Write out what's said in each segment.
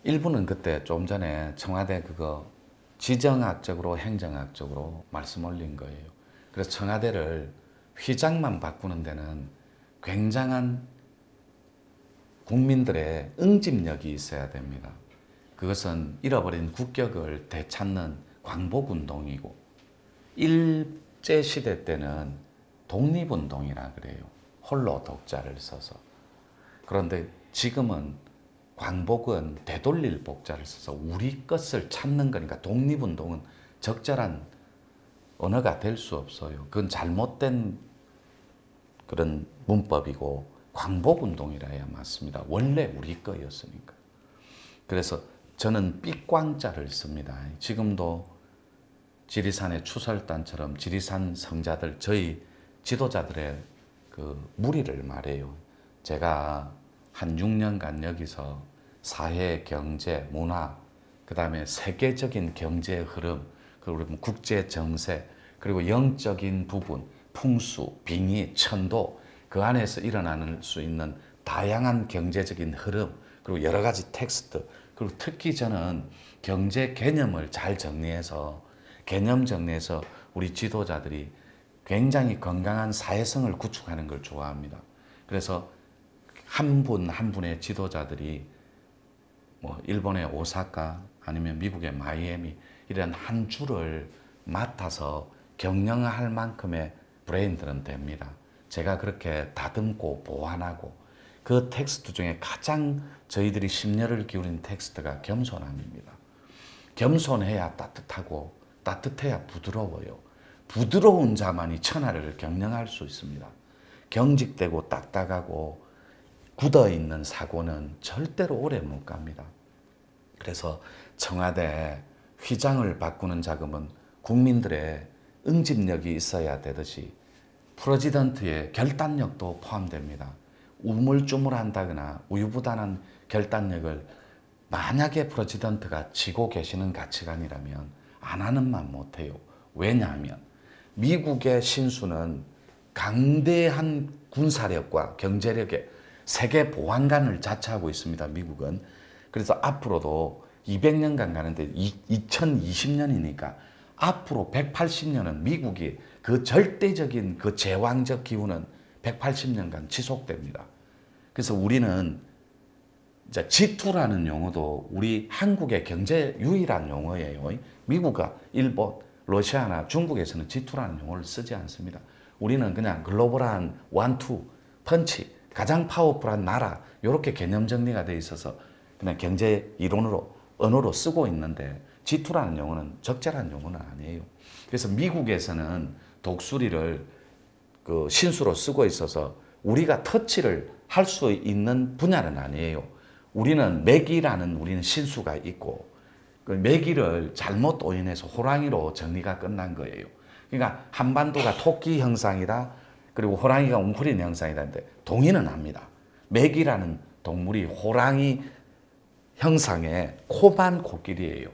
일부는 그때 좀 전에 청와대 그거 지정학적으로 행정학적으로 말씀 올린 거예요. 그래서 청와대를 휘장만 바꾸는 데는 굉장한 국민들의 응집력이 있어야 됩니다. 그것은 잃어버린 국격을 되찾는 광복운동이고, 일제시대 때는 독립운동이라 그래요. 홀로 독자를 써서. 그런데 지금은 광복은 되돌릴 복자를 써서 우리 것을 찾는 거니까 독립운동은 적절한 언어가 될 수 없어요. 그건 잘못된 그런 문법이고 광복운동이라 해야 맞습니다. 원래 우리 거였으니까. 그래서 저는 삐광자를 씁니다. 지금도 지리산의 추설단처럼 지리산 성자들, 저희 지도자들의 그 무리를 말해요. 제가 한 6년간 여기서 사회, 경제, 문화, 그 다음에 세계적인 경제의 흐름, 그리고 국제 정세, 그리고 영적인 부분, 풍수, 빙의, 천도, 그 안에서 일어나는 수 있는 다양한 경제적인 흐름, 그리고 여러 가지 텍스트, 그리고 특히 저는 경제 개념을 잘 정리해서, 개념 정리해서 우리 지도자들이 굉장히 건강한 사회성을 구축하는 걸 좋아합니다. 그래서 한 분 한 분의 지도자들이 뭐 일본의 오사카 아니면 미국의 마이애미 이런 한 줄을 맡아서 경영할 만큼의 브레인들은 됩니다. 제가 그렇게 다듬고 보완하고, 그 텍스트 중에 가장 저희들이 심려를 기울인 텍스트가 겸손함입니다. 겸손해야 따뜻하고 따뜻해야 부드러워요. 부드러운 자만이 천하를 경영할 수 있습니다. 경직되고 딱딱하고 굳어있는 사고는 절대로 오래 못 갑니다. 그래서 청와대 휘장을 바꾸는 작업은 국민들의 응집력이 있어야 되듯이 프레지던트의 결단력도 포함됩니다. 우물쭈물한다거나 우유부단한 결단력을 만약에 프레지던트가 지고 계시는 가치관이라면 안 하는 만 못해요. 왜냐하면 미국의 신수는 강대한 군사력과 경제력에 세계 보안관을 자처하고 있습니다. 미국은. 그래서 앞으로도 200년간 가는데 2020년이니까 앞으로 180년은 미국이 그 절대적인 그 제왕적 기운은 180년간 지속됩니다. 그래서 우리는 이제 G2라는 용어도 우리 한국의 경제 유일한 용어예요. 미국과 일본, 러시아나 중국에서는 G2라는 용어를 쓰지 않습니다. 우리는 그냥 글로벌한 원투, 펀치, 가장 파워풀한 나라, 이렇게 개념 정리가 되어 있어서 그냥 경제 이론으로, 언어로 쓰고 있는데 G2라는 용어는 적절한 용어는 아니에요. 그래서 미국에서는 독수리를 그 신수로 쓰고 있어서 우리가 터치를 할 수 있는 분야는 아니에요. 우리는 매기라는 우리는 신수가 있고, 그 매기를 잘못 오인해서 호랑이로 정리가 끝난 거예요. 그러니까 한반도가 토끼 형상이다, 그리고 호랑이가 웅크린 형상이다는데 동의는 합니다. 매기라는 동물이 호랑이 형상의 코만 코끼리예요.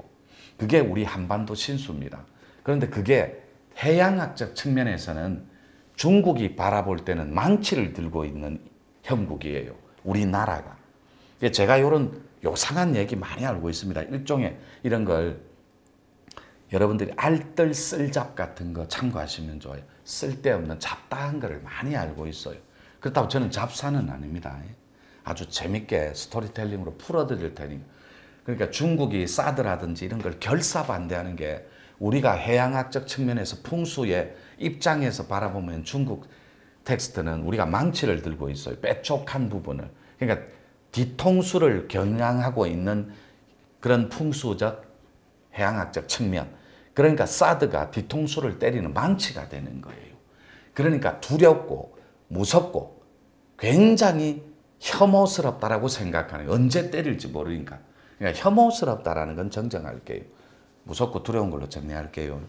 그게 우리 한반도 신수입니다. 그런데 그게 해양학적 측면에서는 중국이 바라볼 때는 망치를 들고 있는 형국이에요. 우리나라가. 제가 이런 요상한 얘기 많이 알고 있습니다. 일종의 이런 걸 여러분들이 알뜰 쓸잡 같은 거 참고하시면 좋아요. 쓸데없는 잡다한 거를 많이 알고 있어요. 그렇다고 저는 잡사는 아닙니다. 아주 재밌게 스토리텔링으로 풀어드릴 테니까. 그러니까 중국이 사드라든지 이런 걸 결사반대하는 게 우리가 해양학적 측면에서 풍수의 입장에서 바라보면 중국 텍스트는 우리가 망치를 들고 있어요. 빼쪽한 부분을. 그러니까 뒤통수를 겨냥하고 있는 그런 풍수적 해양학적 측면. 그러니까 사드가 뒤통수를 때리는 망치가 되는 거예요. 그러니까 두렵고 무섭고 굉장히 혐오스럽다라고 생각하는 거예요. 언제 때릴지 모르니까. 그러니까 혐오스럽다라는 건 정정할게요. 무섭고 두려운 걸로 정리할게요.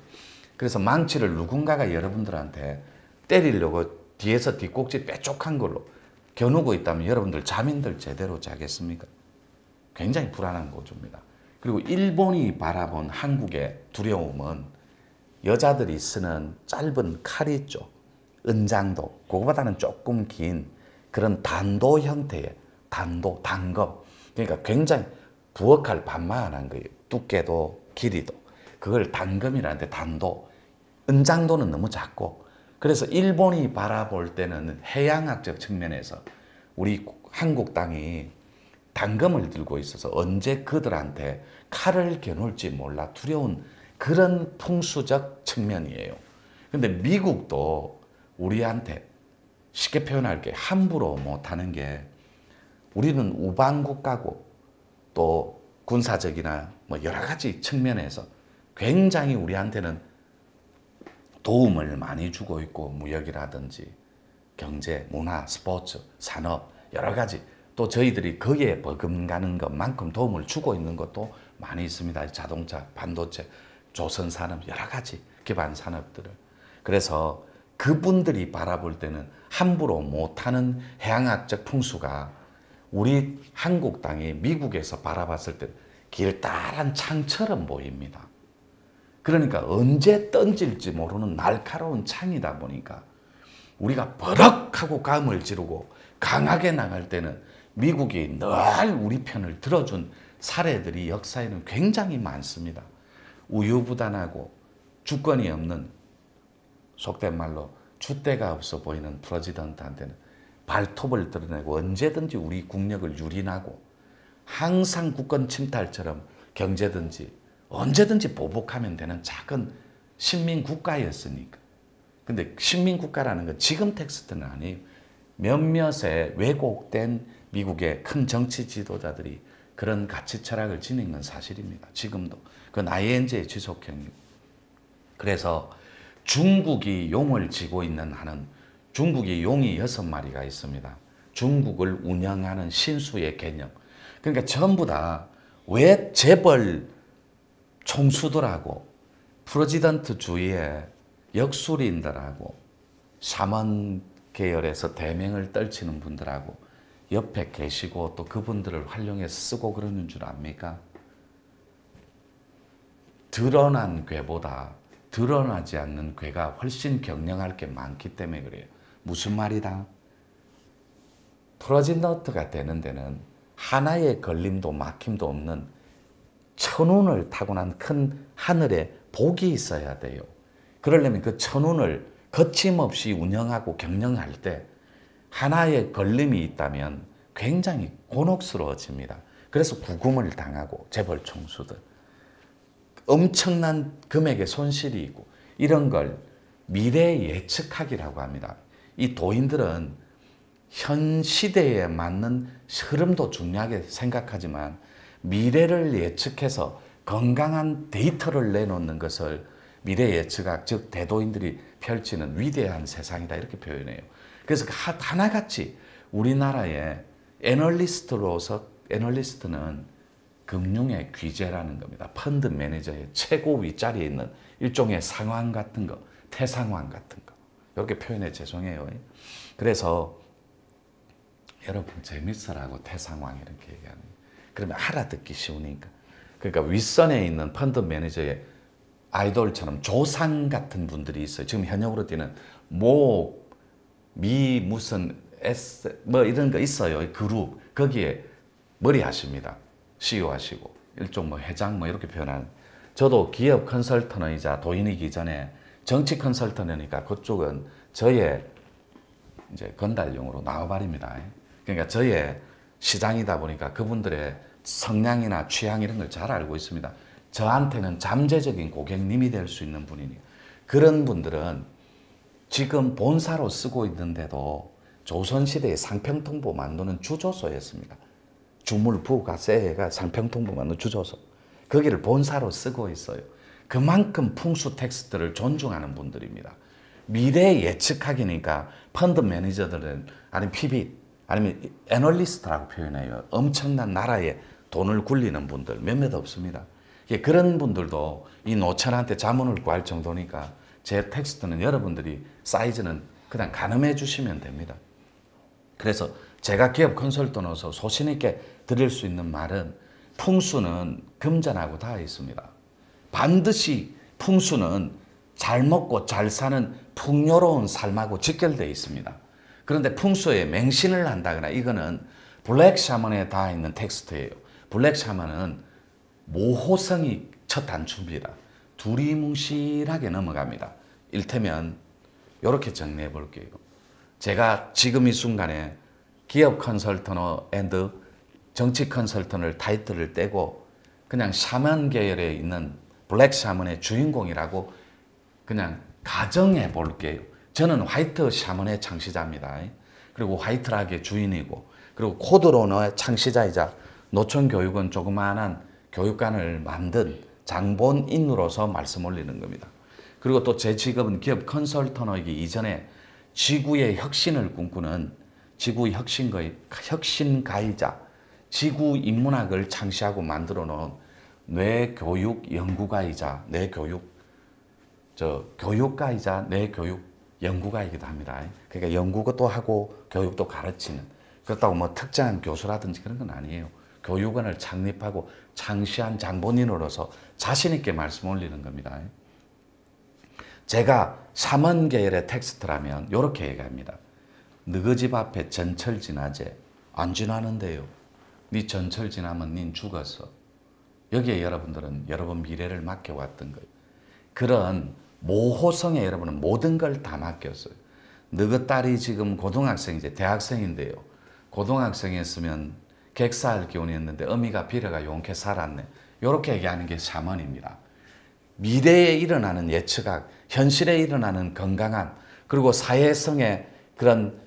그래서 망치를 누군가가 여러분들한테 때리려고 뒤에서 뒷꼭지 빼쪽한 걸로 겨누고 있다면 여러분들 잠인들 제대로 자겠습니까? 굉장히 불안한 구조입니다. 그리고 일본이 바라본 한국의 두려움은 여자들이 쓰는 짧은 칼 있죠. 은장도. 그거보다는 조금 긴 그런 단도 형태의 단검. 그러니까 굉장히 부엌칼 반만한 거예요. 두께도 길이도. 그걸 단금이라는데 단도, 은장도는 너무 작고, 그래서 일본이 바라볼 때는 해양학적 측면에서 우리 한국 땅이 단금을 들고 있어서 언제 그들한테 칼을 겨눌지 몰라 두려운 그런 풍수적 측면이에요. 근데 미국도 우리한테 쉽게 표현할게 함부로 못하는 게, 우리는 우방국가고 또 군사적이나 뭐 여러 가지 측면에서 굉장히 우리한테는 도움을 많이 주고 있고, 무역이라든지 경제, 문화, 스포츠, 산업 여러 가지, 또 저희들이 거기에 버금가는 것만큼 도움을 주고 있는 것도 많이 있습니다. 자동차, 반도체, 조선산업 여러 가지 기반 산업들을. 그래서 그분들이 바라볼 때는 함부로 못하는 해양학적 풍수가 우리 한국 땅이 미국에서 바라봤을 때 길다란 창처럼 보입니다. 그러니까 언제 던질지 모르는 날카로운 창이다 보니까 우리가 버럭하고 감을 지르고 강하게 나갈 때는 미국이 늘 우리 편을 들어준 사례들이 역사에는 굉장히 많습니다. 우유부단하고 주권이 없는, 속된 말로 줏대가 없어 보이는 프레지던트한테는 발톱을 드러내고 언제든지 우리 국력을 유린하고, 항상 국권 침탈처럼 경제든지 언제든지 보복하면 되는 작은 식민국가였으니까. 근데 식민국가라는 건 지금 텍스트는 아니에요. 몇몇의 왜곡된 미국의 큰 정치 지도자들이 그런 가치 철학을 지닌 건 사실입니다. 지금도. 그건 ING의 지속형이고. 그래서 중국이 용을 쥐고 있는 한은 중국이 용이 6마리가 있습니다. 중국을 운영하는 신수의 개념. 그러니까 전부 다 왜 재벌 총수들하고 프레지던트 주위에 역술인들하고 샤먼 계열에서 대명을 떨치는 분들하고 옆에 계시고 또 그분들을 활용해서 쓰고 그러는 줄 압니까? 드러난 괴보다 드러나지 않는 괴가 훨씬 경영할 게 많기 때문에 그래요. 무슨 말이다? 프레지던트가 되는 데는 하나의 걸림도 막힘도 없는 천운을 타고난 큰 하늘에 복이 있어야 돼요. 그러려면 그 천운을 거침없이 운영하고 경영할 때 하나의 걸림이 있다면 굉장히 곤혹스러워집니다. 그래서 구금을 당하고 재벌 총수들 엄청난 금액의 손실이 있고, 이런 걸 미래 예측하기라고 합니다. 이 도인들은 현 시대에 맞는 흐름도 중요하게 생각하지만 미래를 예측해서 건강한 데이터를 내놓는 것을 미래 예측학, 즉 대도인들이 펼치는 위대한 세상이다 이렇게 표현해요. 그래서 하나같이 우리나라의 애널리스트로서, 애널리스트는 금융의 귀재라는 겁니다. 펀드 매니저의 최고 윗자리에 있는 일종의 상황 같은 거, 태상황 같은 거. 이렇게 표현해 죄송해요. 그래서 여러분 재밌어라고 태상황 이렇게 얘기하는 거예요. 그러면 알아듣기 쉬우니까. 그러니까 윗선에 있는 펀드 매니저의 아이돌처럼 조상 같은 분들이 있어요. 지금 현역으로 뛰는 무슨 S 뭐 이런 거 있어요. 그룹 거기에 머리 하십니다. CEO 하시고 일종 뭐 회장 뭐 이렇게 표현하는. 저도 기업 컨설턴이자 도인이기 전에 정치 컨설턴이니까 그쪽은 저의 이제 건달용으로 나와버립니다. 그러니까 저의 시장이다 보니까 그분들의 성향이나 취향 이런 걸 잘 알고 있습니다. 저한테는 잠재적인 고객님이 될 수 있는 분이니 그런 분들은 지금 본사로 쓰고 있는데도 조선시대의 상평통보 만드는 주조소였습니다. 주물부가 세가 상평통보 만드는 주조소. 거기를 본사로 쓰고 있어요. 그만큼 풍수 텍스트를 존중하는 분들입니다. 미래 예측하기니까 펀드 매니저들은 아니면 PB 아니면 애널리스트라고 표현해요. 엄청난 나라에 돈을 굴리는 분들 몇몇 없습니다. 그런 분들도 이 노천한테 자문을 구할 정도니까 제 텍스트는 여러분들이 사이즈는 그냥 가늠해 주시면 됩니다. 그래서 제가 기업 컨설턴으로서 소신 있게 드릴 수 있는 말은 풍수는 금전하고 다 있습니다. 반드시 풍수는 잘 먹고 잘 사는 풍요로운 삶하고 직결되어 있습니다. 그런데 풍수에 맹신을 한다거나 이거는 블랙 샤먼에 다 있는 텍스트예요. 블랙 샤먼은 모호성이 첫 단추입니다. 두리뭉실하게 넘어갑니다. 일테면 이렇게 정리해 볼게요. 제가 지금 이 순간에 기업 컨설턴 앤드 정치 컨설턴을 타이틀을 떼고 그냥 샤먼 계열에 있는 블랙 샤먼의 주인공이라고 그냥 가정해 볼게요. 저는 화이트 샤먼의 창시자입니다. 그리고 화이트락의 주인이고, 그리고 코드로너의 창시자이자 노천 교육은 조그마한 교육관을 만든 장본인으로서 말씀 올리는 겁니다. 그리고 또 제 직업은 기업 컨설턴이기 이전에 지구의 혁신을 꿈꾸는 지구 혁신가이자 지구 인문학을 창시하고 만들어 놓은 뇌교육 연구가이자 교육가이자 뇌교육 연구가이기도 합니다. 그러니까 연구도 하고 교육도 가르치는, 그렇다고 뭐 특정한 교수라든지 그런 건 아니에요. 교육원을 창립하고 창시한 장본인으로서 자신 있게 말씀 올리는 겁니다. 제가 샤먼 계열의 텍스트라면 이렇게 얘기합니다. 너희 집 앞에 전철 지나지? 안 지나는데요. 네 전철 지나면 닌 죽었어. 여기에 여러분들은 여러분 미래를 맡겨왔던 거예요. 그런 모호성에 여러분은 모든 걸 다 맡겼어요. 너희 딸이 지금 고등학생이지, 대학생인데요. 고등학생이었으면 객사할 기운이었는데 어미가 비려가 용케 살았네. 이렇게 얘기하는 게 샤먼입니다. 미래에 일어나는 예측학, 현실에 일어나는 건강한, 그리고 사회성의 그런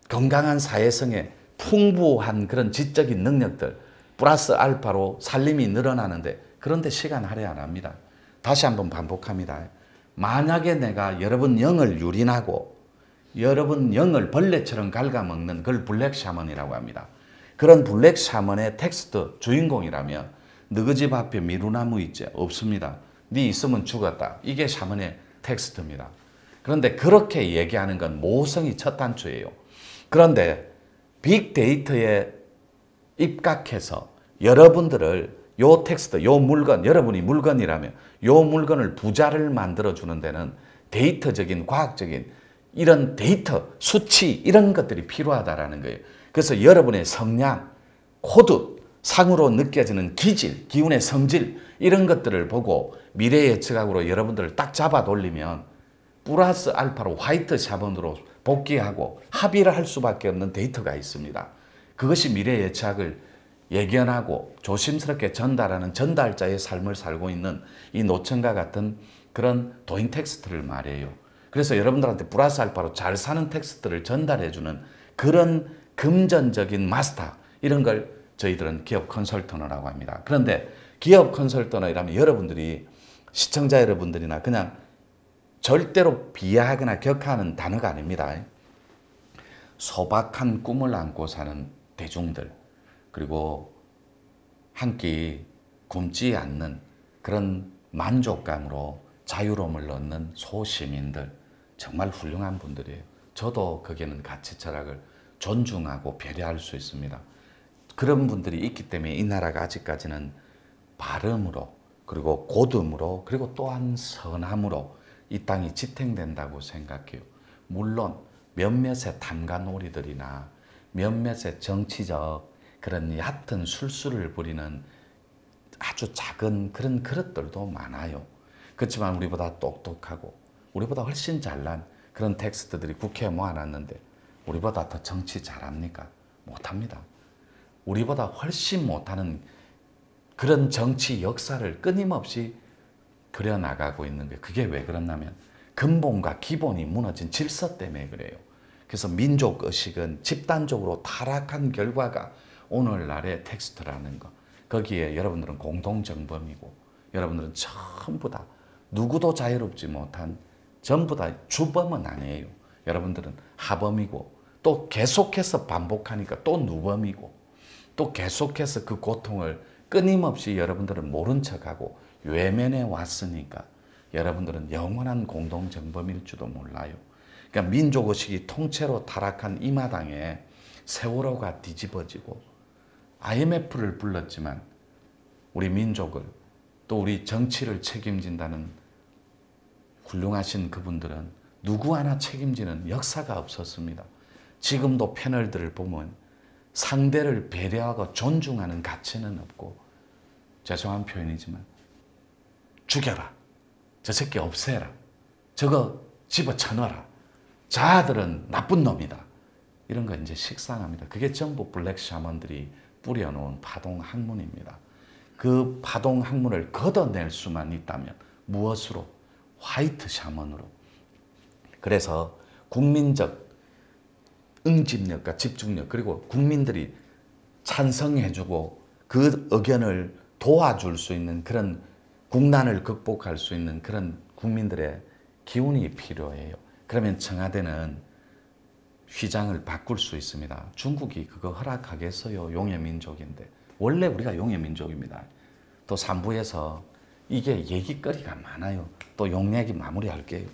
건강한 사회성의 풍부한 그런 지적인 능력들 플러스 알파로 살림이 늘어나는데, 그런데 시간 할애 안 합니다. 다시 한번 반복합니다. 만약에 내가 여러분 영을 유린하고 여러분 영을 벌레처럼 갉아먹는 그걸 블랙 샤먼이라고 합니다. 그런 블랙 샤먼의 텍스트 주인공이라면 너희 집 앞에 미루나무 있지? 없습니다. 네 있으면 죽었다. 이게 샤먼의 텍스트입니다. 그런데 그렇게 얘기하는 건 모호성이 첫 단추예요. 그런데 빅데이터에 입각해서 여러분들을 요 텍스트, 요 물건, 여러분이 물건이라면 요 물건을 부자를 만들어주는 데는 데이터적인, 과학적인 이런 데이터, 수치 이런 것들이 필요하다라는 거예요. 그래서 여러분의 성량, 코드, 상으로 느껴지는 기질, 기운의 성질 이런 것들을 보고 미래 예측학으로 여러분들을 딱 잡아 돌리면 플러스 알파로 화이트 샤먼으로 복귀하고 합의를 할 수밖에 없는 데이터가 있습니다. 그것이 미래 예측학을 예견하고 조심스럽게 전달하는 전달자의 삶을 살고 있는 이 노천과 같은 그런 도잉 텍스트를 말해요. 그래서 여러분들한테 플러스 알파로 잘 사는 텍스트를 전달해주는 그런 금전적인 마스터, 이런 걸 저희들은 기업 컨설턴이라고 합니다. 그런데 기업 컨설턴이라면 여러분들이, 시청자 여러분들이나 그냥 절대로 비하하거나 격하는 단어가 아닙니다. 소박한 꿈을 안고 사는 대중들, 그리고 한 끼 굶지 않는 그런 만족감으로 자유로움을 얻는 소시민들, 정말 훌륭한 분들이에요. 저도 거기에는 가치 철학을 존중하고 배려할 수 있습니다. 그런 분들이 있기 때문에 이 나라가 아직까지는 발음으로, 그리고 고듬으로, 그리고 또한 선함으로 이 땅이 지탱된다고 생각해요. 물론 몇몇의 탐관오리들이나 몇몇의 정치적 그런 얕은 술수를 부리는 아주 작은 그런 그릇들도 많아요. 그렇지만 우리보다 똑똑하고 우리보다 훨씬 잘난 그런 텍스트들이 국회에 모아놨는데 우리보다 더 정치 잘합니까? 못합니다. 우리보다 훨씬 못하는 그런 정치 역사를 끊임없이 그려나가고 있는 게, 그게 왜 그러냐면 근본과 기본이 무너진 질서 때문에 그래요. 그래서 민족의식은 집단적으로 타락한 결과가 오늘날의 텍스트라는 거. 거기에 여러분들은 공동정범이고 여러분들은 전부 다 누구도 자유롭지 못한, 전부 다 주범은 아니에요. 여러분들은 하범이고, 또 계속해서 반복하니까 또 누범이고, 또 계속해서 그 고통을 끊임없이 여러분들은 모른 척하고 외면해 왔으니까 여러분들은 영원한 공동정범일지도 몰라요. 그러니까 민족의식이 통째로 타락한 이 마당에 세월호가 뒤집어지고 IMF를 불렀지만 우리 민족을, 또 우리 정치를 책임진다는 훌륭하신 그분들은 누구 하나 책임지는 역사가 없었습니다. 지금도 패널들을 보면 상대를 배려하고 존중하는 가치는 없고, 죄송한 표현이지만 죽여라, 저 새끼 없애라, 저거 집어쳐넣어라, 자아들은 나쁜 놈이다, 이런 거 이제 식상합니다. 그게 전부 블랙 샤먼들이 뿌려놓은 파동 학문입니다. 그 파동 학문을 걷어낼 수만 있다면 무엇으로? 화이트 샤먼으로. 그래서 국민적 응집력과 집중력, 그리고 국민들이 찬성해주고 그 의견을 도와줄 수 있는 그런 국난을 극복할 수 있는 그런 국민들의 기운이 필요해요. 그러면 청와대는 휘장을 바꿀 수 있습니다. 중국이 그거 허락하겠어요? 용해민족인데. 원래 우리가 용해민족입니다. 또 3부에서 이게 얘기거리가 많아요. 또 용 얘기 마무리할게요.